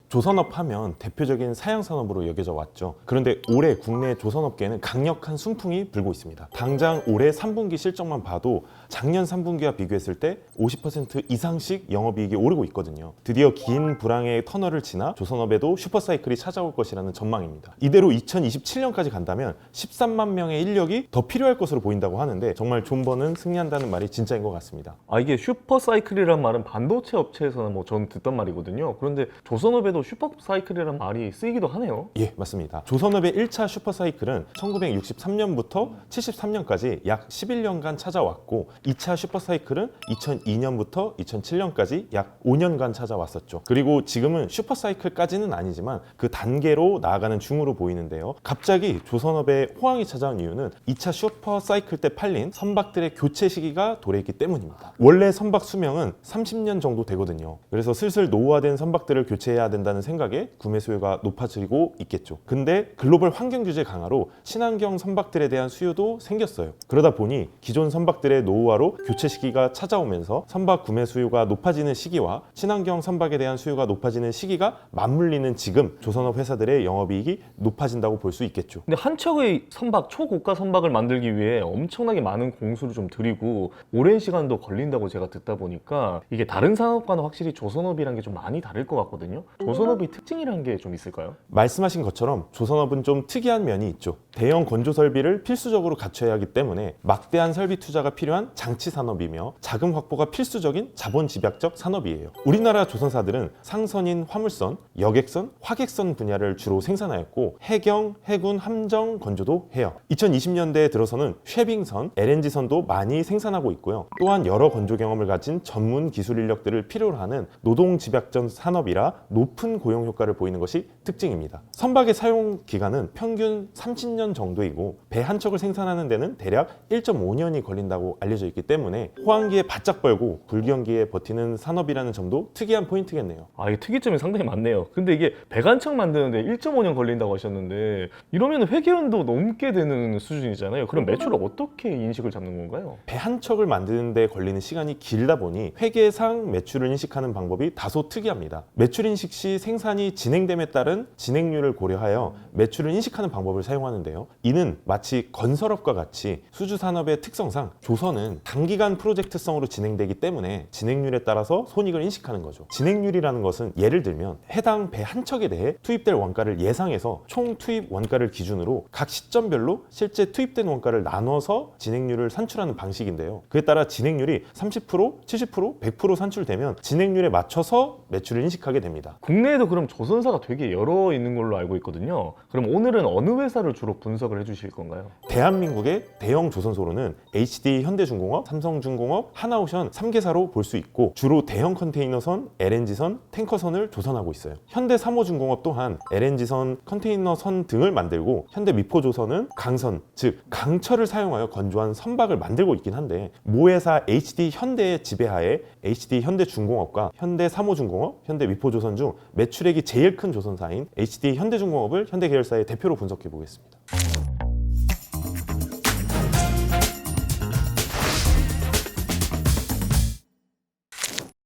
조선업 하면 대표적인 사양산업으로 여겨져 왔죠. 그런데 올해 국내 조선업계에는 강력한 순풍이 불고 있습니다. 당장 올해 3분기 실적만 봐도 작년 3분기와 비교했을 때 50% 이상씩 영업이익이 오르고 있거든요. 드디어 긴 불황의 터널을 지나 조선업에도 슈퍼사이클이 찾아올 것이라는 전망입니다. 이대로 2027년까지 간다면 13만 명의 인력이 더 필요할 것으로 보인다고 하는데 정말 존버는 승리한다는 말이 진짜인 것 같습니다. 이게 슈퍼사이클이란 말은 반도체 업체에서는 전 듣던 말이거든요. 그런데 조선업에도 슈퍼사이클이란 말이 쓰이기도 하네요. 예, 맞습니다. 조선업의 1차 슈퍼사이클은 1963년부터 73년까지 약 11년간 찾아왔고 2차 슈퍼사이클은 2002년부터 2007년까지 약 5년간 찾아왔었죠. 그리고 지금은 슈퍼사이클까지는 아니지만 그 단계로 나아가는 중으로 보이는데요. 갑자기 조선업에 호황이 찾아온 이유는 2차 슈퍼사이클 때 팔린 선박들의 교체 시기가 도래했기 때문입니다. 원래 선박 수명은 30년 정도 되거든요. 그래서 슬슬 노후화된 선박들을 교체해야 된다는 생각에 구매 수요가 높아지고 있겠죠. 근데 글로벌 환경 규제 강화로 친환경 선박들에 대한 수요도 생겼어요. 그러다 보니 기존 선박들의 노후화로 교체 시기가 찾아오면서 선박 구매 수요가 높아지는 시기와 친환경 선박에 대한 수요가 높아지는 시기가 맞물리는 지금 조선업 회사들의 영업이익이 높아진다고 볼 수 있겠죠. 근데 한 척의 선박, 초고가 선박을 만들기 위해 엄청나게 많은 공수를 좀 들이고 오랜 시간도 걸린다고 제가 듣다 보니까 이게 다른 산업과는 확실히 조선업이란 게 좀 많이 다를 것 같거든요. 조선업의 특징이란 게 좀 있을까요? 말씀하신 것처럼 조선업은 좀 특이한 면이 있죠. 대형 건조 설비를 필수적으로 갖춰야 하기 때문에 막대한 설비 투자가 필요한 장치 산업이며 자금 확보가 필수적인 자본 집약적 산업이에요. 우리나라 조선사들은 상선인 화물선, 여객선, 화객선 분야를 주로 생산하였고 해경, 해군, 함정 건조도 해요. 2020년대에 들어서는 쉐빙선, LNG선도 많이 생산하고 있고요. 또한 여러 건조 경험을 가진 전문 기술 인력들을 필요로 하는 노동 집약적 산업이라 높은 고용 효과를 보이는 것이 특징입니다. 선박의 사용 기간은 평균 30년 정도이고 배 한 척을 생산하는 데는 대략 1.5년이 걸린다고 알려져 있기 때문에 호황기에 바짝 벌고 불경기에 버티는 산업이라는 점도 특이한 포인트겠네요. 이게 특이점이 상당히 많네요. 근데 이게 배관청 만드는데 1.5년 걸린다고 하셨는데 이러면 회계연도 넘게 되는 수준이잖아요. 그럼 매출을 어떻게 인식을 잡는 건가요? 배 한 척을 만드는 데 걸리는 시간이 길다 보니 회계상 매출을 인식하는 방법이 다소 특이합니다. 매출 인식 시 생산이 진행됨에 따른 진행률을 고려하여 매출을 인식하는 방법을 사용하는데요. 이는 마치 건설업과 같이 수주산업의 특성상 조선은 단기간 프로젝트성으로 진행되기 때문에 진행률에 따라서 손익을 인식하는 거죠. 진행률이라는 것은 예를 들면 해당 배 한 척에 대해 투입될 원가를 예상해서 총 투입 원가를 기준으로 각 시점별로 실제 투입된 원가를 나눠서 진행률을 산출하는 방식인데요. 그에 따라 진행률이 30%, 70%, 100% 산출되면 진행률에 맞춰서 매출을 인식하게 됩니다. 국내에도 그럼 조선사가 되게 여러 있는 걸로 알고 있거든요. 그럼 오늘은 어느 회사를 주로 분석을 해주실 건가요? 대한민국의 대형 조선소로는 HD 현대중공업, 삼성중공업, 하나오션 3개사로 볼 수 있고 주로 대형 컨테이너선, LNG선, 탱커선을 조선하고 있어요. 현대삼호중공업 또한 LNG선, 컨테이너선 등을 만들고 현대미포조선은 강선, 즉 강철을 사용하여 건조한 선박을 만들고 있긴 한데 모회사 HD 현대의 지배하에 HD 현대중공업과 현대삼호중공업, 현대미포조선 중 매출액이 제일 큰 조선사인 HD 현대중공업을 현대계열사의 대표로 분석해 보겠습니다.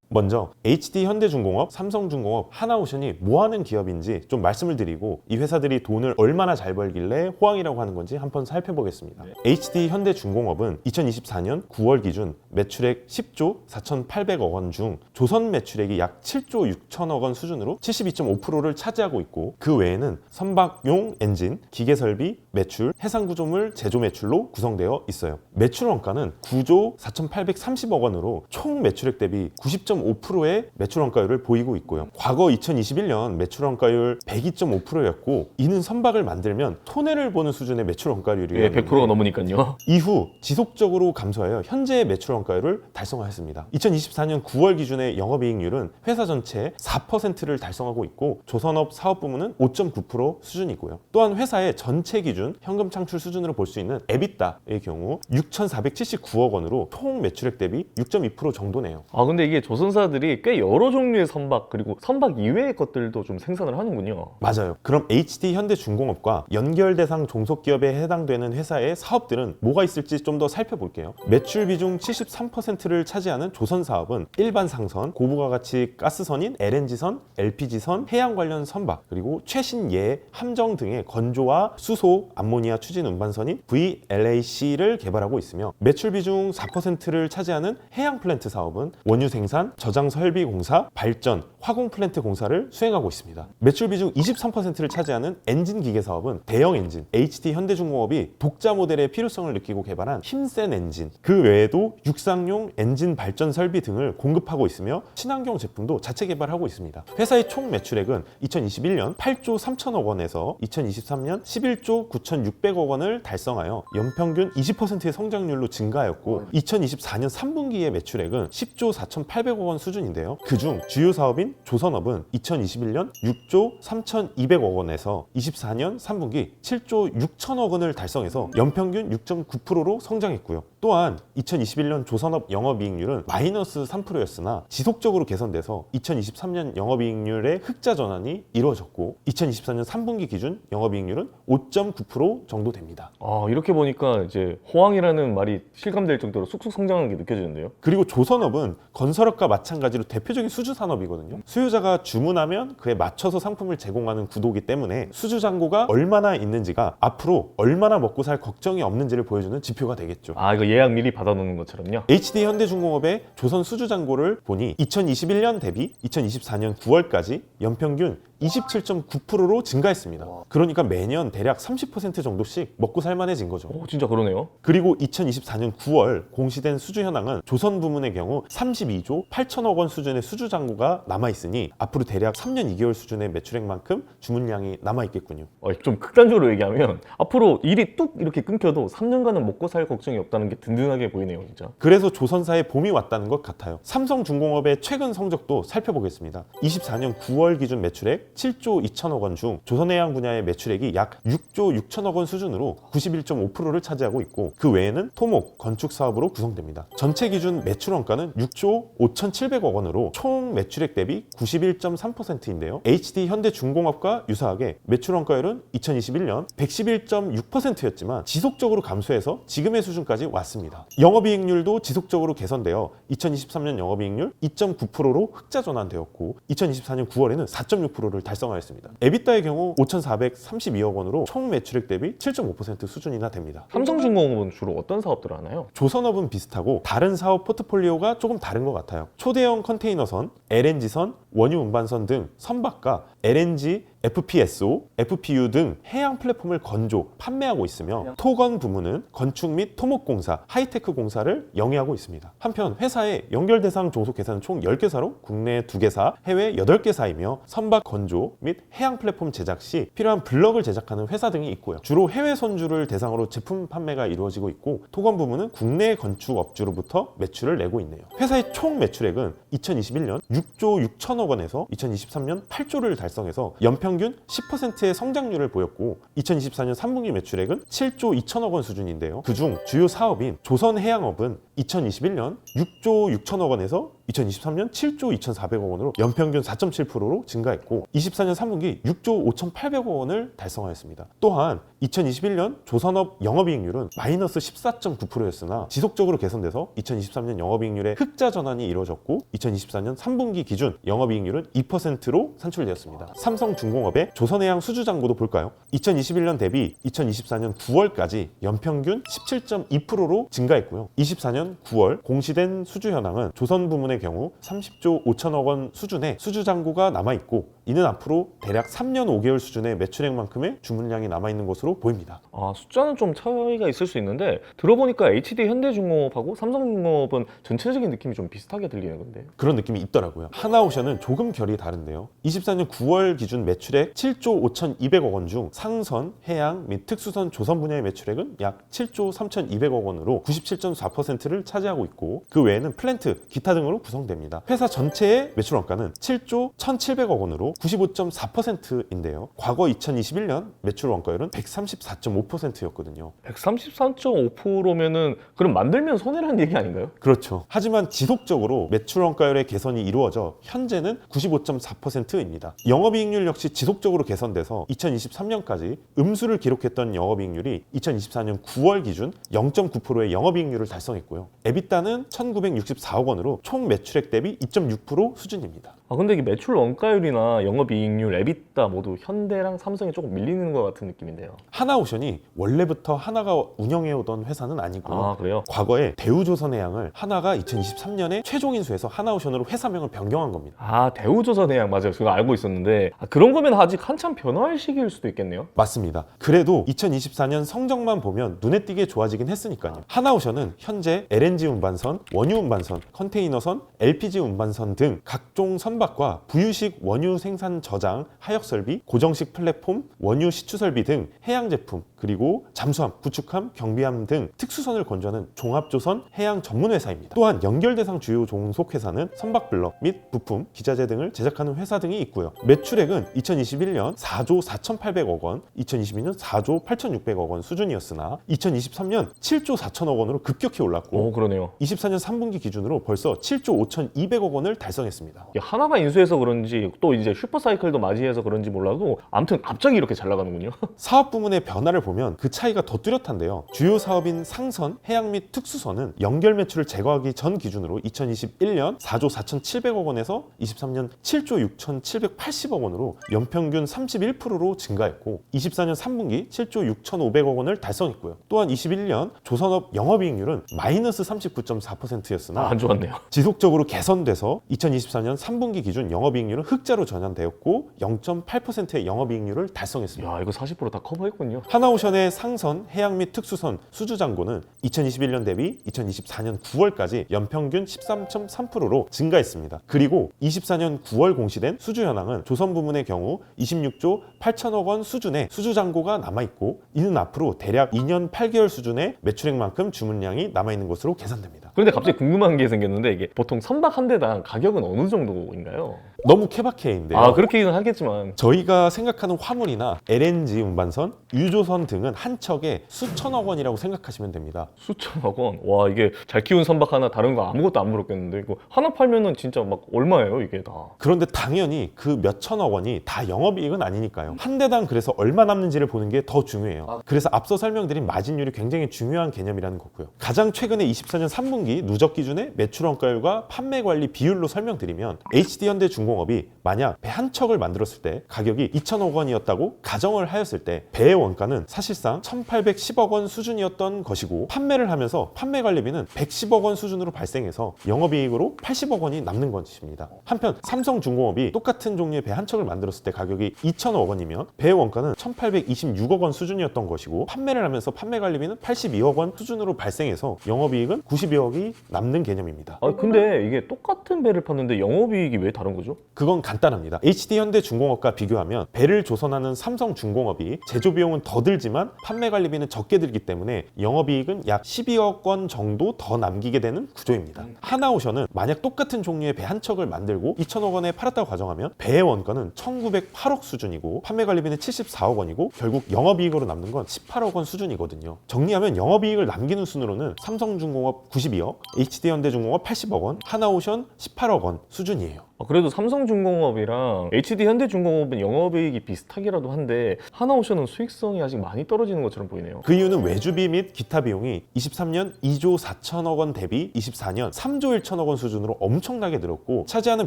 먼저 HD 현대중공업, 삼성중공업, 하나오션이 뭐하는 기업인지 좀 말씀을 드리고 이 회사들이 돈을 얼마나 잘 벌길래 호황이라고 하는 건지 한번 살펴보겠습니다. HD 현대중공업은 2024년 9월 기준 매출액 10조 4,800억 원 중 조선 매출액이 약 7조 6천억 원 수준으로 72.5%를 차지하고 있고 그 외에는 선박용 엔진, 기계설비, 매출, 해상구조물 제조 매출로 구성되어 있어요. 매출 원가는 9조 4,830억 원으로 총 매출액 대비 90.5%의 매출 원가율을 보이고 있고요. 과거 2021년 매출 원가율 102.5%였고 이는 선박을 만들면 손해를 보는 수준의 매출 원가율이에요. 100%가 넘으니까요. 이후 지속적으로 감소하여 현재의 매출 원가율을 달성하였습니다. 2024년 9월 기준의 영업이익률은 회사 전체의 4%를 달성하고 있고 조선업 사업부문은 5.9% 수준이고요. 또한 회사의 전체 기준 현금 창출 수준으로 볼 수 있는 에비타의 경우 6,479억 원으로 총 매출액 대비 6.2% 정도네요. 근데 이게 조선사 회사들이 꽤 여러 종류의 선박 그리고 선박 이외의 것들도 좀 생산을 하는군요. 맞아요. 그럼 HD 현대중공업과 연결 대상 종속기업에 해당되는 회사의 사업들은 뭐가 있을지 좀 더 살펴볼게요. 매출 비중 73%를 차지하는 조선 사업은 일반 상선, 고부가가치 가스선인 LNG선, LPG선, 해양 관련 선박, 그리고 최신 예해 함정 등의 건조와 수소, 암모니아 추진 운반선인 VLAC를 개발하고 있으며 매출 비중 4%를 차지하는 해양 플랜트 사업은 원유 생산, 저장 설비 공사, 발전, 화공 플랜트 공사를 수행하고 있습니다. 매출 비중 23%를 차지하는 엔진 기계 사업은 대형 엔진, HD 현대중공업이 독자 모델의 필요성을 느끼고 개발한 힘센 엔진, 그 외에도 육상용 엔진 발전 설비 등을 공급하고 있으며 친환경 제품도 자체 개발하고 있습니다. 회사의 총 매출액은 2021년 8조 3천억 원에서 2023년 11조 9,600억 원을 달성하여 연평균 20%의 성장률로 증가하였고 2024년 3분기의 매출액은 10조 4,800억 원 수준인데요. 그중 주요 사업인 조선업은 2021년 6조 3,200억 원에서 24년 3분기 7조 6천억 원을 달성해서 연평균 6.9%로 성장했고요. 또한 2021년 조선업 영업이익률은 마이너스 3%였으나 지속적으로 개선돼서 2023년 영업이익률의 흑자 전환이 이루어졌고 2024년 3분기 기준 영업이익률은 5.9% 정도 됩니다. 이렇게 보니까 이제 호황이라는 말이 실감될 정도로 쑥쑥 성장하는 게 느껴지는데요. 그리고 조선업은 건설업과 마찬가지로 대표적인 수주 산업이거든요. 수요자가 주문하면 그에 맞춰서 상품을 제공하는 구도이기 때문에 수주 잔고가 얼마나 있는지가 앞으로 얼마나 먹고 살 걱정이 없는지를 보여주는 지표가 되겠죠. 이거 예약 미리 받아놓는 것처럼요. HD 현대중공업의 조선 수주 잔고를 보니 2021년 대비 2024년 9월까지 연평균 27.9%로 증가했습니다. 그러니까 매년 대략 30% 정도씩 먹고 살만해진 거죠. 진짜 그러네요. 그리고 2024년 9월 공시된 수주 현황은 조선 부문의 경우 32조 8천억 원 수준의 수주 잔고가 남아있으니 앞으로 대략 3년 2개월 수준의 매출액만큼 주문량이 남아있겠군요. 좀 극단적으로 얘기하면 앞으로 일이 뚝 이렇게 끊겨도 3년간은 먹고 살 걱정이 없다는 게 든든하게 보이네요, 진짜. 그래서 조선사의 봄이 왔다는 것 같아요. 삼성중공업의 최근 성적도 살펴보겠습니다. 24년 9월 기준 매출액 7조 2천억 원 중 조선해양 분야의 매출액이 약 6조 6천억 원 수준으로 91.5%를 차지하고 있고 그 외에는 토목, 건축 사업으로 구성됩니다. 전체 기준 매출 원가는 6조 5,700억 원으로 총 매출액 대비 91.3%인데요. HD 현대중공업과 유사하게 매출 원가율은 2021년 111.6%였지만 지속적으로 감소해서 지금의 수준까지 왔습니다. 영업이익률도 지속적으로 개선되어 2023년 영업이익률 2.9%로 흑자 전환되었고 2024년 9월에는 4.6%를 달성하였습니다. 에비타의 경우 5,432억 원으로 총 매출액 대비 7.5% 수준이나 됩니다. 삼성중공업은 주로 어떤 사업들을 하나요? 조선업은 비슷하고 다른 사업 포트폴리오가 조금 다른 것 같아요. 초대형 컨테이너선, LNG선, 원유 운반선 등 선박과 LNG, FPSO, FPU 등 해양 플랫폼을 건조, 판매하고 있으며 토건 부문은 건축 및 토목공사, 하이테크 공사를 영위하고 있습니다. 한편 회사의 연결 대상 종속 회사는 총 10개사로 국내 2개사, 해외 8개사이며 선박 건조 및 해양 플랫폼 제작 시 필요한 블럭을 제작하는 회사 등이 있고요. 주로 해외 선주를 대상으로 제품 판매가 이루어지고 있고 토건 부문은 국내 건축업주로부터 매출을 내고 있네요. 회사의 총 매출액은 2021년 6조 6천억 원에서 2023년 8조를 달성해서 연평균 10%의 성장률을 보였고 2024년 3분기 매출액은 7조 2천억 원 수준인데요. 그중 주요 사업인 조선해양업은 2021년 6조 6천억 원에서 2023년 7조 2,400억 원으로 연평균 4.7%로 증가했고 24년 3분기 6조 5,800억 원을 달성하였습니다. 또한 2021년 조선업 영업이익률은 마이너스 14.9%였으나 지속적으로 개선돼서 2023년 영업이익률의 흑자 전환이 이루어졌고 2024년 3분기 기준 영업이익률은 2%로 산출되었습니다. 삼성중공업의 조선해양 수주잔고도 볼까요? 2021년 대비 2024년 9월까지 연평균 17.2%로 증가했고요. 24년 9월 공시된 수주 현황은 조선 부문의 경우 30조 5천억 원 수준의 수주 잔고가 남아있고 이는 앞으로 대략 3년 5개월 수준의 매출액만큼의 주문량이 남아있는 것으로 보입니다. 숫자는 좀 차이가 있을 수 있는데 들어보니까 HD 현대중공업하고 삼성중공업은 전체적인 느낌이 좀 비슷하게 들리는 건데 그런 느낌이 있더라고요. 하나오션은 조금 결이 다른데요. 24년 9월 기준 매출액 7조 5,200억 원 중 상선, 해양 및 특수선 조선 분야의 매출액은 약 7조 3,200억 원으로 97.4%를 50%를 차지하고 있고 그 외에는 플랜트, 기타 등으로 구성됩니다. 회사 전체의 매출 원가는 7조 1,700억 원으로 95.4%인데요. 과거 2021년 매출 원가율은 134.5%였거든요. 133.5%면은 그럼 만들면 손해라는 얘기 아닌가요? 그렇죠. 하지만 지속적으로 매출 원가율의 개선이 이루어져 현재는 95.4%입니다. 영업이익률 역시 지속적으로 개선돼서 2023년까지 음수를 기록했던 영업이익률이 2024년 9월 기준 0.9%의 영업이익률을 달성했고요. 에비타는 1,964억 원으로 총 매출액 대비 2.6% 수준입니다. 근데 이게 매출 원가율이나 영업이익률, 에비타 모두 현대랑 삼성이 조금 밀리는 것 같은 느낌인데요. 하나오션이 원래부터 하나가 운영해오던 회사는 아니고요. 그래요? 과거에 대우조선해양을 하나가 2023년에 최종 인수해서 하나오션으로 회사명을 변경한 겁니다. 대우조선해양 맞아요. 제가 알고 있었는데 그런 거면 아직 한참 변화할 시기일 수도 있겠네요. 맞습니다. 그래도 2024년 성적만 보면 눈에 띄게 좋아지긴 했으니까요. 하나오션은 현재 LNG 운반선, 원유 운반선, 컨테이너선, LPG 운반선 등 각종 선박과 부유식 원유 생산 저장, 하역 설비, 고정식 플랫폼, 원유 시추 설비 등 해양 제품, 그리고 잠수함, 구축함, 경비함 등 특수선을 건조하는 종합조선 해양 전문 회사입니다. 또한 연결 대상 주요 종속 회사는 선박 블럭 및 부품, 기자재 등을 제작하는 회사 등이 있고요. 매출액은 2021년 4조 4,800억 원, 2022년 4조 8,600억 원 수준이었으나 2023년 7조 4천억 원으로 급격히 올랐고 그러네요. 24년 3분기 기준으로 벌써 7조 5,200억 원을 달성했습니다. 하나가 인수해서 그런지 또 이제 슈퍼사이클도 맞이해서 그런지 몰라도 아무튼 갑자기 이렇게 잘 나가는군요. 사업 부문의 변화를 보면 그 차이가 더 뚜렷한데요. 주요 사업인 상선, 해양 및 특수선은 연결 매출을 제거하기 전 기준으로 2021년 4조 4,700억 원에서 23년 7조 6,780억 원으로 연평균 31%로 증가했고 24년 3분기 7조 6,500억 원을 달성했고요. 또한 21년 조선업 영업이익률은 마이너스 39.4%였으나 안 좋았네요. 지속적으로 개선돼서 2024년 3분기 기준 영업이익률은 흑자로 전환되었고 0.8%의 영업이익률을 달성했습니다. 이거 40%다 커버했군요. 하나오션의 상선, 해양 및 특수선 수주 잔고는 2021년 대비 2024년 9월까지 연평균 13.3%로 증가했습니다. 그리고 24년 9월 공시된 수주 현황은 조선 부문의 경우 26조 8천억 원 수준의 수주 잔고가 남아있고 이는 앞으로 대략 2년 8개월 수준의 매출액만큼 주문량이 남아있는 것으로 계산됩니다. 그런데 갑자기 궁금한 게 생겼는데 이게 보통 선박 한 대당 가격은 어느 정도인가요? 너무 케바케인데요. 그렇게는 하겠지만 저희가 생각하는 화물이나 LNG 운반선, 유조선 등은 한 척에 수천억 원이라고 생각하시면 됩니다. 수천억 원. 와, 이게 잘 키운 선박 하나 다른 거 아무것도 안 물었겠는데 이거 하나 팔면은 진짜 막 얼마예요 이게 다? 그런데 당연히 그 몇천억 원이 다 영업이익은 아니니까요. 한 대당 그래서 얼마 남는지를 보는 게 더 중요해요. 그래서 앞서 설명드린 마진율이 굉장히 중요한 개념이라는 거고요. 가장 최근에 24년 3분기 누적 기준의 매출 원가율과 판매 관리 비율로 설명드리면 HD현대중공업이 만약 배 한 척을 만들었을 때 가격이 2천억 원이었다고 가정을 하였을 때 배의 원가는 사실상 1,810억 원 수준이었던 것이고 판매를 하면서 판매 관리비는 110억 원 수준으로 발생해서 영업이익으로 80억 원이 남는 것입니다. 한편 삼성중공업이 똑같은 종류의 배 한 척을 만들었을 때 가격이 2천억 원이면 배의 원가는 1,826억 원 수준이었던 것이고 판매를 하면서 판매 관리비는 82억 원 수준으로 발생해서 영업이익은 92억이 남는 개념입니다. 근데 이게 똑같은 배를 팠는데 영업이익이 왜 다른 거죠? 그건 간단합니다. HD현대중공업과 비교하면 배를 조선하는 삼성중공업이 제조 비용은 더 들지만 판매 관리비는 적게 들기 때문에 영업이익은 약 12억 원 정도 더 남기게 되는 구조입니다. 하나오션은 만약 똑같은 종류의 배 한 척을 만들고 2천억 원에 팔았다고 가정하면 배의 원가는 1,908억 수준이고 판매 관리비는 74억 원이고 결국 영업이익으로 남는 건 18억 원 수준이거든요. 정리하면 영업이익을 남기는 순으로는 삼성중공업 92억, HD현대중공업 80억 원, 하나오션 18억 원 수준이에요. 그래도 삼성중공업이랑 HD현대중공업은 영업이익이 비슷하기라도 한데 하나오션은 수익성이 아직 많이 떨어지는 것처럼 보이네요. 그 이유는 외주비 및 기타 비용이 23년 2조 4천억 원 대비 24년 3조 1천억 원 수준으로 엄청나게 늘었고 차지하는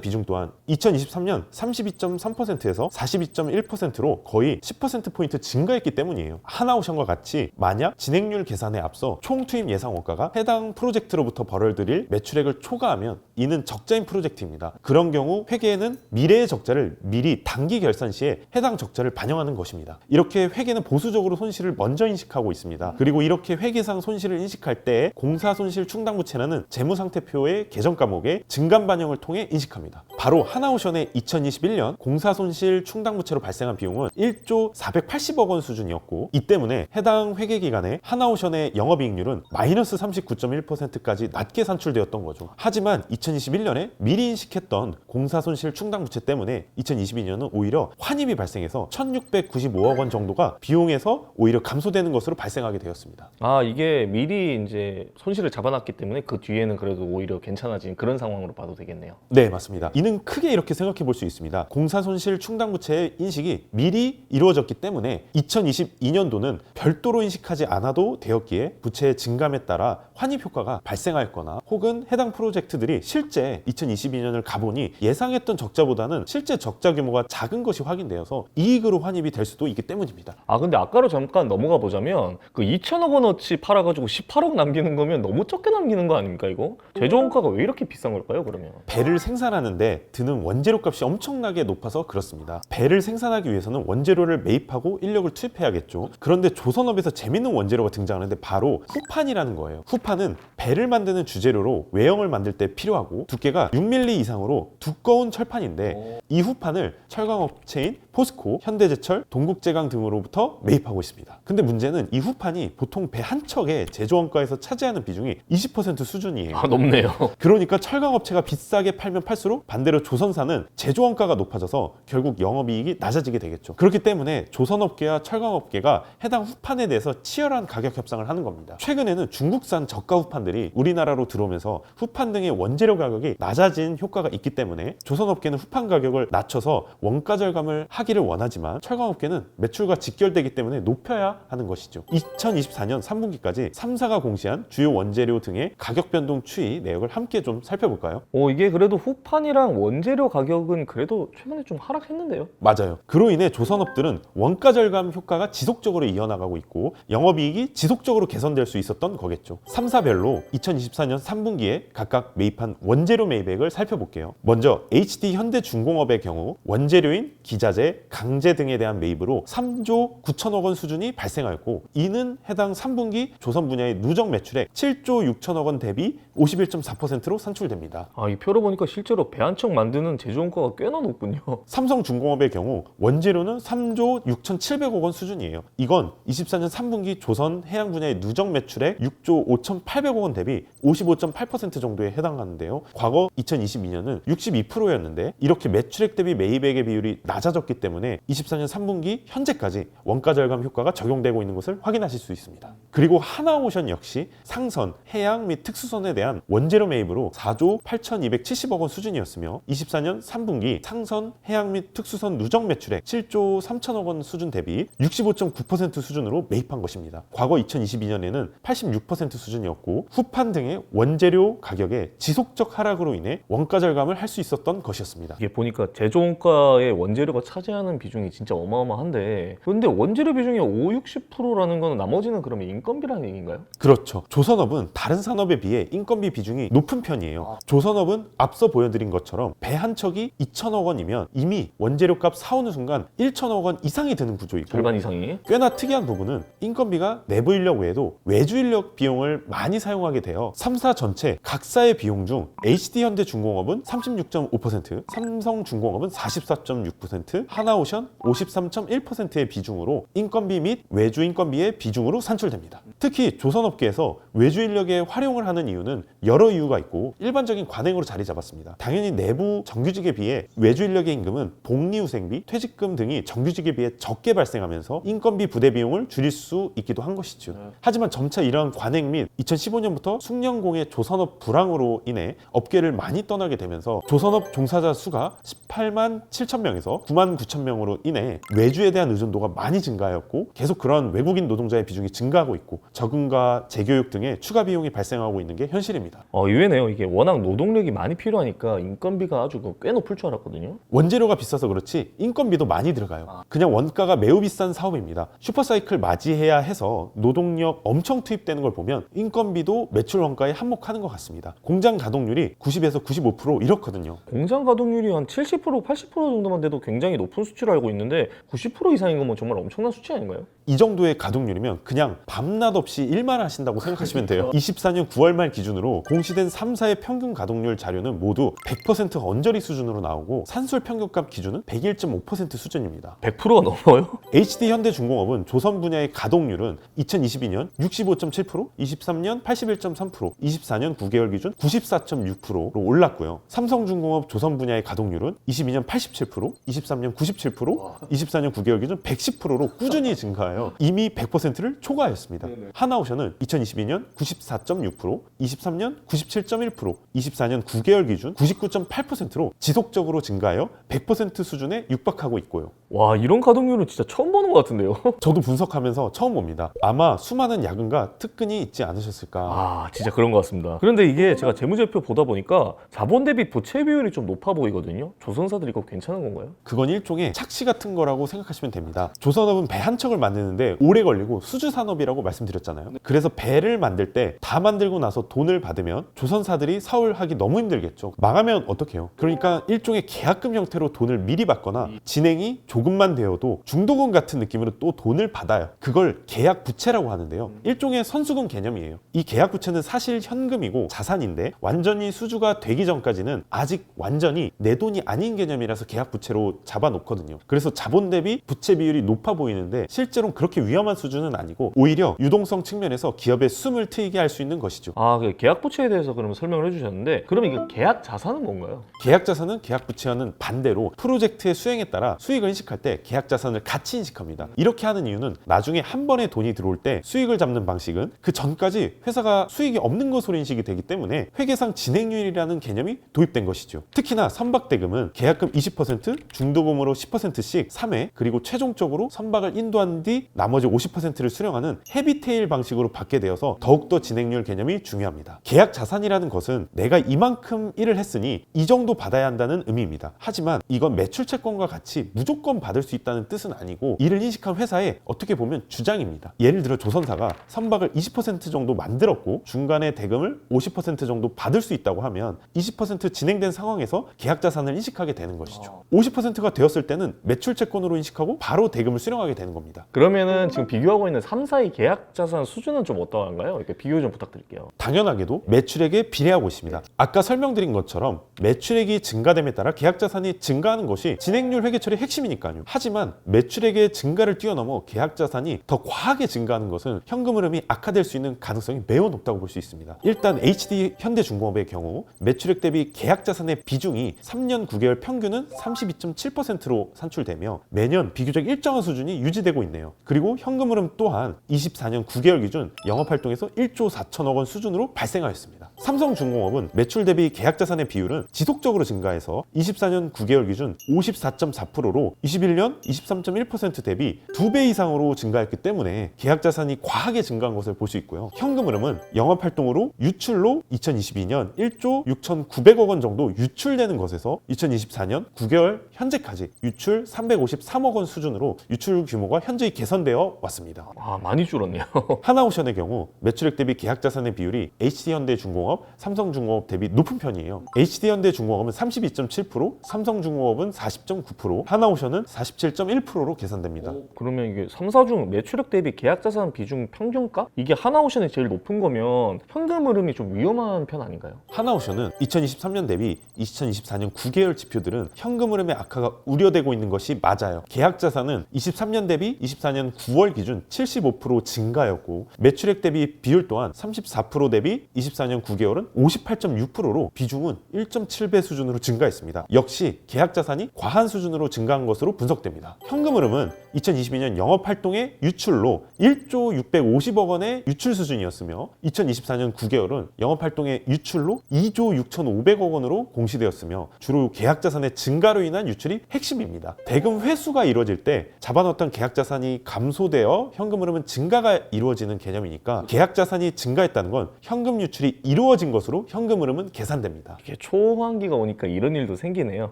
비중 또한 2023년 32.3%에서 42.1%로 거의 10%포인트 증가했기 때문이에요. 하나오션과 같이 만약 진행률 계산에 앞서 총 투입 예상 원가가 해당 프로젝트로부터 벌어들일 매출액을 초과하면 이는 적자인 프로젝트입니다. 그런 경우 회계에는 미래의 적자를 미리 단기 결산 시에 해당 적자를 반영하는 것입니다. 이렇게 회계는 보수적으로 손실을 먼저 인식하고 있습니다. 그리고 이렇게 회계상 손실을 인식할 때 공사손실 충당부채라는 재무상태표의 계정 과목에 증감 반영을 통해 인식합니다. 바로 하나오션의 2021년 공사손실 충당부채로 발생한 비용은 1조 480억 원 수준이었고 이 때문에 해당 회계기간에 하나오션의 영업이익률은 마이너스 39.1%까지 환입까지 낮게 산출되었던 거죠. 하지만 2021년에 미리 인식했던 공사손실 충당부채 때문에 2022년은 오히려 환입이 발생해서 1,695억 원 정도가 비용에서 오히려 감소되는 것으로 발생하게 되었습니다. 아, 이게 미리 이제 손실을 잡아놨기 때문에 그 뒤에는 그래도 오히려 괜찮아진 그런 상황으로 봐도 되겠네요. 네, 맞습니다. 이는 크게 이렇게 생각해 볼 수 있습니다. 공사손실 충당부채의 인식이 미리 이루어졌기 때문에 2022년도는 별도로 인식하지 않아도 되었기에 부채의 증감에 따라 환입 효과가 발생하였거나 혹은 해당 프로젝트들이 실제 2022년을 가보니 예상했던 적자보다는 실제 적자 규모가 작은 것이 확인되어서 이익으로 환입이 될 수도 있기 때문입니다. 아, 근데 아까로 잠깐 넘어가 보자면 그 2천억 원어치 팔아가지고 18억 남기는 거면 너무 적게 남기는 거 아닙니까 이거? 제조원가가 왜 이렇게 비싼 걸까요 그러면? 배를 생산하는데 드는 원재료 값이 엄청나게 높아서 그렇습니다. 배를 생산하기 위해서는 원재료를 매입하고 인력을 투입해야겠죠. 그런데 조선업에서 재밌는 원재료가 등장하는데 바로 후판이라는 거예요. 후판은 배를 만드는 주재료로 외형을 만들 때 필요하고 두께가 6mm 이상으로 두꺼운 철판인데 이 후판을 철강업체인 포스코, 현대제철, 동국제강 등으로부터 매입하고 있습니다. 근데 문제는 이 후판이 보통 배 한 척의 제조원가에서 차지하는 비중이 20% 수준이에요. 아, 높네요. 그러니까 철강업체가 비싸게 팔면 팔수록 반대로 조선사는 제조원가가 높아져서 결국 영업이익이 낮아지게 되겠죠. 그렇기 때문에 조선업계와 철강업계가 해당 후판에 대해서 치열한 가격 협상을 하는 겁니다. 최근에는 중국산 저가 후판들이 우리나라로 들어오면서 후판 등의 원재료 가격이 낮아진 효과가 있기 때문에 조선업계는 후판 가격을 낮춰서 원가 절감을 하기를 원하지만 철강업계는 매출과 직결되기 때문에 높여야 하는 것이죠. 2024년 3분기까지 3사가 공시한 주요 원재료 등의 가격 변동 추이 내역을 함께 좀 살펴볼까요? 이게 그래도 후판이랑 원재료 가격은 그래도 최근에 좀 하락했는데요. 맞아요. 그로 인해 조선업들은 원가 절감 효과가 지속적으로 이어나가고 있고 영업이익이 지속적으로 개선될 수 있었던 거겠죠. 3사별로 2024년 3분기에 각각 매입한 원재료 매입액을 살펴볼게요. 먼저 HD 현대중공업의 경우 원재료인 기자재, 강재 등에 대한 매입으로 3조 9천억 원 수준이 발생하였고 이는 해당 3분기 조선 분야의 누적 매출액 7조 6천억 원 대비 51.4%로 산출됩니다. 아, 이 표로 보니까 실제로 배 한 척 만드는 제조원가가 꽤나 높군요. 삼성중공업의 경우 원재료는 3조 6,700억 원 수준이에요. 이건 24년 3분기 조선 해양 분야의 누적 매출액 6조 5,800억 원 대비 55.8% 정도에 해당하는데요. 과거 2022년은 62%였는데 이렇게 매출액 대비 매입액의 비율이 낮아졌기 때문에 24년 3분기 현재까지 원가 절감 효과가 적용되고 있는 것을 확인하실 수 있습니다. 그리고 하나오션 역시 상선, 해양 및 특수선에 대한 원재료 매입으로 4조 8,270억 원 수준이었으며 24년 3분기 상선, 해양 및 특수선 누적 매출액 7조 3천억 원 수준 대비 65.9% 수준으로 매입한 것입니다. 과거 2022년에는 86% 수준이었고 후판 등의 원재료 가격의 지속적 하락으로 인해 원가 절감을 할 수 있었던 것이었습니다. 이게 보니까 제조원가의 원재료가 차지하는 비중이 진짜 어마어마한데 근데 원재료 비중이 50~60%라는 건 나머지는 그러면 인건비라는 얘기인가요? 그렇죠. 조선업은 다른 산업에 비해 인건비 비중이 높은 편이에요. 조선업은 앞서 보여드린 것처럼 배 한 척이 2천억 원이면 이미 원재료값 사오는 순간 1천억 원 이상이 드는 구조이고 절반 이상이? 꽤나 특이한 부분은 인건비가 내부 인력 외에도 외주 인력 비용을 많이 사용하게 되어 3사 전체 각사의 비용 중 HD현대중공업은 36.5%, 삼성중공업은 44.6%, 하나오션 53.1%의 비중으로 인건비 및 외주 인건비의 비중으로 산출됩니다. 특히 조선업계에서 외주 인력의 활용을 하는 이유는 여러 이유가 있고 일반적인 관행으로 자리 잡았습니다. 당연히 내부 정규직에 비해 외주 인력의 임금은 복리후생비, 퇴직금 등이 정규직에 비해 적게 발생하면서 인건비 부대 비용을 줄일 수 있기도 한 것이죠. 하지만 점차 이러한 관행 및 2015년부터 숙련공의 조선업 불황으로 인해 업계를 많이 떠나게 되면서 조선업 종사자 수가 18만 7천 명에서 9만 9천 명으로 인해 외주에 대한 의존도가 많이 증가하였고 계속 그러한 외국인 노동자의 비중이 증가하고 있고 적응과 재교육 등의 추가 비용이 발생하고 있는 게 현실입니다. 의외네요. 이게 워낙 노동력이 많이 필요하니까 인건비가 아주 꽤 높을 줄 알았거든요. 원재료가 비싸서 그렇지 인건비도 많이 들어가요. 그냥 원가가 매우 비싼 사업입니다. 슈퍼사이클 맞이해야 해서 노동력 엄청 투입되는 걸 보면 인건비도 매출 원가에 한몫하는 것 같습니다. 공장 가동률이 90에서 95% 이렇거든요. 공장 가동률이 한 70%, 80% 정도만 돼도 굉장히 높은 수치로 알고 있는데 90% 이상인 거면 정말 엄청난 수치 아닌가요? 이 정도의 가동률이면 그냥 밤낮 없이 일만 하신다고 생각하시면 돼요. 24년 9월 말 기준으로 공시된 3사의 평균 가동률 자료는 모두 100% 언저리 수준으로 나오고 산술 평균값 기준은 101.5% 수준입니다. 100%가 넘어요? HD 현대중공업은 조선 분야의 가동률은 2022년 65.7%, 23년 81.3%, 24년 9개월 기준 94.6%로 올랐고요. 삼성중공업 조선 분야의 가동률은 22년 87%, 23년 97%, 24년 9개월 기준 110%로 꾸준히 증가하여 이미 100%를 초과하였습니다. 하나오션은 2022년 94.6%, 23년 97.1%, 24년 9개월 기준 99.8%로 지속적으로 증가하여 100% 수준에 육박하고 있고요. 와, 이런 가동률은 진짜 처음 보는 것 같은데요? 저도 분석하면서 처음 봅니다. 아마 수많은 야근과 특근이 있지 않으셨을까. 아, 진짜 그런 것 같습니다. 그런데 이게 제가 재무제표 보다 보니까 자본 대비 부채 비율이 좀 높아 보이거든요. 조선사들 이거 괜찮은 건가요? 그건 일종의 착시 같은 거라고 생각하시면 됩니다. 조선업은 배 한 척을 만드는데 오래 걸리고 수주산업이라고 말씀드렸잖아요. 그래서 배를 만들 때 다 만들고 나서 돈을 받으면 조선사들이 사업하기 너무 힘들겠죠. 망하면 어떡해요? 그러니까 일종의 계약금 형태로 돈을 미리 받거나 진행이 조금만 되어도 중도금 같은 느낌으로 또 돈을 받아요. 그걸 계약 부채라고 하는데요. 일종의 선수금 개념이에요. 이 계약 부채는 사실 현금이고 자산인데 완전히 수주가 되기 전까지는 아직 완전히 내 돈이 아닌 개념이라서 계약 부채로 잡아놓거든요. 그래서 자본 대비 부채 비율이 높아 보이는데 실제로는 그렇게 위험한 수준은 아니고 오히려 유동성 측면에서 기업의 숨을 트이게 할 수 있는 것이죠. 아, 그 계약 부채에 대해서 그러면 설명을 해주셨는데, 그러면 이거 계약 자산은 뭔가요? 계약 자산은 계약 부채와는 반대로 프로젝트의 수행에 따라 수익을 인식할 때 계약 자산을 같이 인식합니다. 이렇게 하는 이유는 나중에 한 번에 돈이 들어올 때 수익을 잡는 방식은 그 전까지 회사가 수익이 없는 것으로 인식이 되기 때문에 회계상 진행률이라는 개념이 도입된 것이죠. 특히나 선박대금은 계약금 20%, 중도금으로 10%씩 3회, 그리고 최종적으로 선박을 인도한 뒤 나머지 50%를 수령하는 헤비테일 방식으로 받게 되어서 더욱더 진행률 개념이 중요합니다. 계약 자산이라는 것은 내가 이만큼 일을 했으니 이 정도 받아야 한다는 의미입니다. 하지만 이건 매출 채권과 같이 무조건 받을 수 있다는 뜻은 아니고 이를 인식한 회사의 어떻게 보면 주장입니다. 예를 들어 조선사가 선박을 20% 정도 만들었고 중간에 대금을 50% 정도 받을 수 있다고 하면 20% 진행된 상황에서 계약 자산을 인식하게 되는 것이죠. 50%가 되었을 때는 매출 채권으로 인식하고 바로 대금을 수령하게 되는 겁니다. 그러면은 지금 비교하고 있는 3사의 계약 자산 수준은 좀 어떠한가요? 이렇게 비교 좀 부탁드릴게요. 당연하게도 매출액에 비례하고 있습니다. 아까 설명드린 것처럼 매출액이 증가됨에 따라 계약 자산이 증가하는 것이 진행률 회계처리의 핵심이니까요. 하지만 매출액의 증가를 뛰어넘어 계약 자산이 더 과하게 증가하는 것은 현금 흐름이 악화될 수 있는 가능성이 매우 높다고 볼 수 있습니다. 일단 HD 현대중공업의 경우 매출액 대비 계약 자산의 비중이 3년 9개월 평균은 32.7%로 산출되며 매년 비교적 일정한 수준이 유지되고 있네요. 그리고 현금 흐름 또한 24년 9개월 기준 영업활동에서 1조 4천억 원 수준으로 발생하였습니다. 삼성중공업은 매출 대비 계약 자산의 비율은 지속적으로 증가해서 24년 9개월 기준 54.4%로 21년 23.1% 대비 2배 이상으로 증가했기 때문에 계약 자산이 과하게 증가한 것을 볼 수 있고요. 현금 흐름은 영업활동으로 유출로 2022년 1조 6,900억 원 정도 유출되는 것에서 2024년 9개월 현재까지 유출 353억 원 수준으로 유출 규모가 현저히 개선되어 왔습니다. 아, 많이 줄었네요. 하나오션의 경우 매출액 대비 계약 자산의 비율이 HD현대중공업, 삼성중공업 대비 높은 편이에요. HD현대중공업은 32.7%, 삼성중공업은 40.9%, 하나오션은 47.1%로 계산됩니다. 그러면 이게 3사 중 매출액 대비 계약 자산 비중 평균가? 이게 하나오션이 제일 높은 거면 현금 흐름이 좀 위험한 편 아닌가요? 하나오션은 2023년 대비 2024년 9개월 지표들은 현금 흐름의 악화가 우려되고 있는 것이 맞아요. 계약 자산은 23년 대비 24년 9월 기준 75% 증가였고 매출액 대비 비율 또한 34% 대비 24년 9개월은 58.6%로 비중은 1.7배 수준으로 증가했습니다. 역시 계약 자산이 과한 수준으로 증가한 것으로 분석됩니다. 현금 흐름은 2022년 영업활동의 유출로 1조 650억 원의 유출 수준이었으며 2024년 9개월은 영업활동의 유출로 2조 6,500억 원으로 공시되었으며 주로 계약 자산의 증가로 인한 유출이 핵심입니다. 대금 회수가 이루어질 때 잡아놓던 계약 자산이 감소되어 현금 흐름은 증가가 이루어지는 개념이니까 계약 자산이 증가했다는 건 현금 유출이 이루어진 것으로 현금 흐름은 계산됩니다. 이게 초호황기가 오니까 이런 일도 생기네요.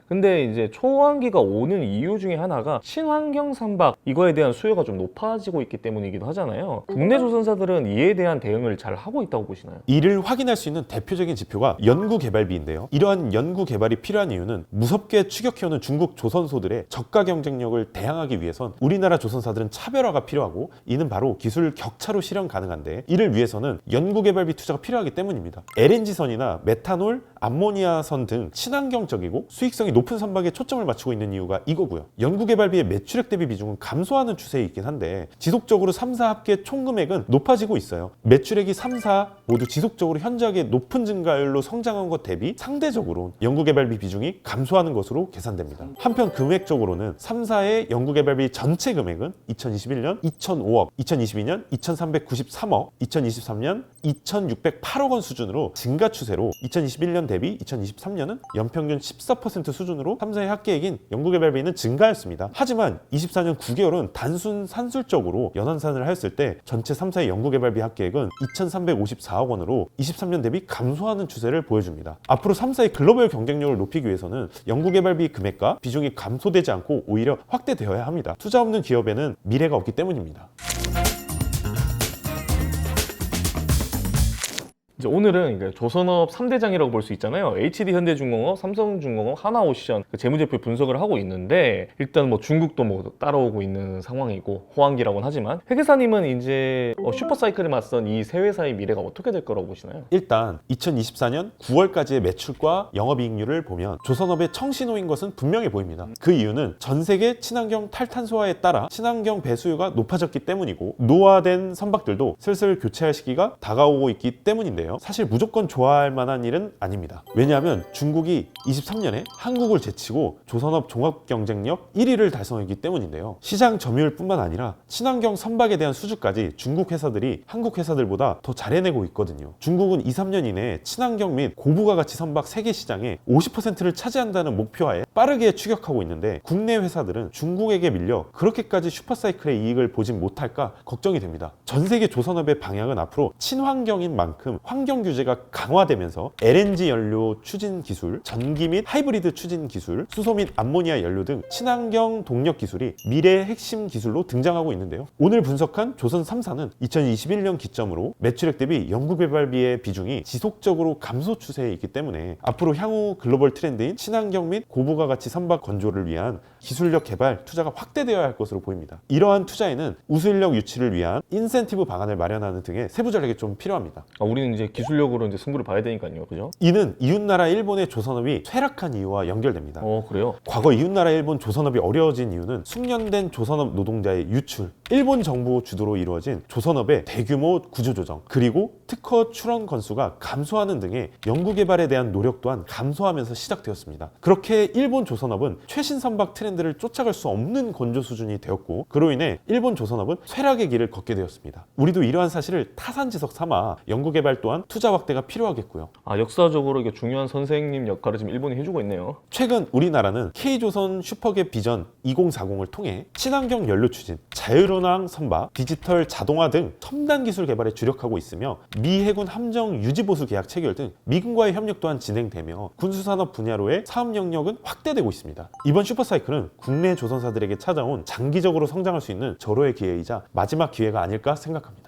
근데 이제 초호황기가 오는 이유 중에 하나가 친환경 선박 선박 이거에 대한 수요가 좀 높아지고 있기 때문이기도 하잖아요. 국내 조선사들은 이에 대한 대응을 잘 하고 있다고 보시나요? 이를 확인할 수 있는 대표적인 지표가 연구개발비인데요. 이러한 연구개발이 필요한 이유는 무섭게 추격해오는 중국 조선소들의 저가 경쟁력을 대항하기 위해선 우리나라 조선사들은 차별화가 필요하고, 이는 바로 기술 격차로 실현 가능한데, 이를 위해서는 연구개발비 투자가 필요하기 때문입니다. LNG선이나 메탄올, 암모니아선 등 친환경적이고 수익성이 높은 선박에 초점을 맞추고 있는 이유가 이거고요. 연구개발비의 매출액 대비 비중은 감소하는 추세에 있긴 한데 지속적으로 3사 합계 총금액은 높아지고 있어요. 매출액이 3사 모두 지속적으로 현저하게 높은 증가율로 성장한 것 대비 상대적으로 연구개발비 비중이 감소하는 것으로 계산됩니다. 한편 금액적으로는 3사의 연구개발비 전체 금액은 2021년 2,005억, 2022년 2,393억, 2023년 2,608억 원 수준으로 증가 추세로 2021년 대비 2023년은 연평균 14% 수준으로 3사의 합계액인 연구개발비는 증가했습니다. 하지만 24년 9개월은 단순 산술적으로 연환산을 했을 때 전체 3사의 연구개발비 합계액은 2,354억 원으로 23년 대비 감소하는 추세를 보여줍니다. 앞으로 3사의 글로벌 경쟁력을 높이기 위해서는 연구개발비 금액과 비중이 감소되지 않고 오히려 확대되어야 합니다. 투자 없는 기업에는 미래가 없기 때문입니다. 이제 오늘은 조선업 3대장이라고 볼 수 있잖아요. HD 현대중공업, 삼성중공업, 하나오션 재무제표 분석을 하고 있는데, 일단 뭐 중국도 뭐 따라오고 있는 상황이고 호황기라고는 하지만, 회계사님은 이제 슈퍼사이클에 맞선 이 세 회사의 미래가 어떻게 될 거라고 보시나요? 일단 2024년 9월까지의 매출과 영업이익률을 보면 조선업의 청신호인 것은 분명해 보입니다. 그 이유는 전 세계 친환경 탈탄소화에 따라 친환경 배수요가 높아졌기 때문이고, 노화된 선박들도 슬슬 교체할 시기가 다가오고 있기 때문인데요. 사실 무조건 좋아할 만한 일은 아닙니다. 왜냐하면 중국이 23년에 한국을 제치고 조선업 종합 경쟁력 1위를 달성했기 때문인데요. 시장 점유율뿐만 아니라 친환경 선박에 대한 수주까지 중국 회사들이 한국 회사들보다 더 잘해내고 있거든요. 중국은 2, 3년 이내에 친환경 및 고부가 가치 선박 세계 시장의 50%를 차지한다는 목표하에 빠르게 추격하고 있는데, 국내 회사들은 중국에게 밀려 그렇게까지 슈퍼사이클의 이익을 보진 못할까 걱정이 됩니다. 전 세계 조선업의 방향은 앞으로 친환경인 만큼 환경 규제가 강화되면서 LNG 연료 추진 기술, 전기 및 하이브리드 추진 기술, 수소 및 암모니아 연료 등 친환경 동력 기술이 미래의 핵심 기술로 등장하고 있는데요. 오늘 분석한 조선 3사는 2021년 기점으로 매출액 대비 연구개발비의 비중이 지속적으로 감소 추세에 있기 때문에 앞으로 향후 글로벌 트렌드인 친환경 및 고부가 가치 선박 건조를 위한 기술력 개발 투자가 확대되어야 할 것으로 보입니다. 이러한 투자에는 우수인력 유치를 위한 인센티브 방안을 마련하는 등의 세부 전략이 좀 필요합니다. 우리는 이제 기술력으로 이제 승부를 봐야 되니까요, 그죠? 이는 이웃나라 일본의 조선업이 쇠락한 이유와 연결됩니다. 그래요? 과거 이웃나라 일본 조선업이 어려워진 이유는 숙련된 조선업 노동자의 유출, 일본 정부 주도로 이루어진 조선업의 대규모 구조조정, 그리고 특허 출원 건수가 감소하는 등의 연구개발에 대한 노력 또한 감소하면서 시작되었습니다. 그렇게 일본 조선업은 최신 선박 트렌드를 쫓아갈 수 없는 건조 수준이 되었고, 그로 인해 일본 조선업은 쇠락의 길을 걷게 되었습니다. 우리도 이러한 사실을 타산지석 삼아 연구개발 또한 투자 확대가 필요하겠고요. 역사적으로 이게 중요한 선생님 역할을 지금 일본이 해주고 있네요. 최근 우리나라는 K조선 슈퍼계 비전 2040을 통해 친환경 연료 추진, 자율운항 선박, 디지털 자동화 등 첨단 기술 개발에 주력하고 있으며, 미 해군 함정 유지보수 계약 체결 등 미군과의 협력 또한 진행되며 군수산업 분야로의 사업 영역은 확대되고 있습니다. 이번 슈퍼사이클은 국내 조선사들에게 찾아온 장기적으로 성장할 수 있는 절호의 기회이자 마지막 기회가 아닐까 생각합니다.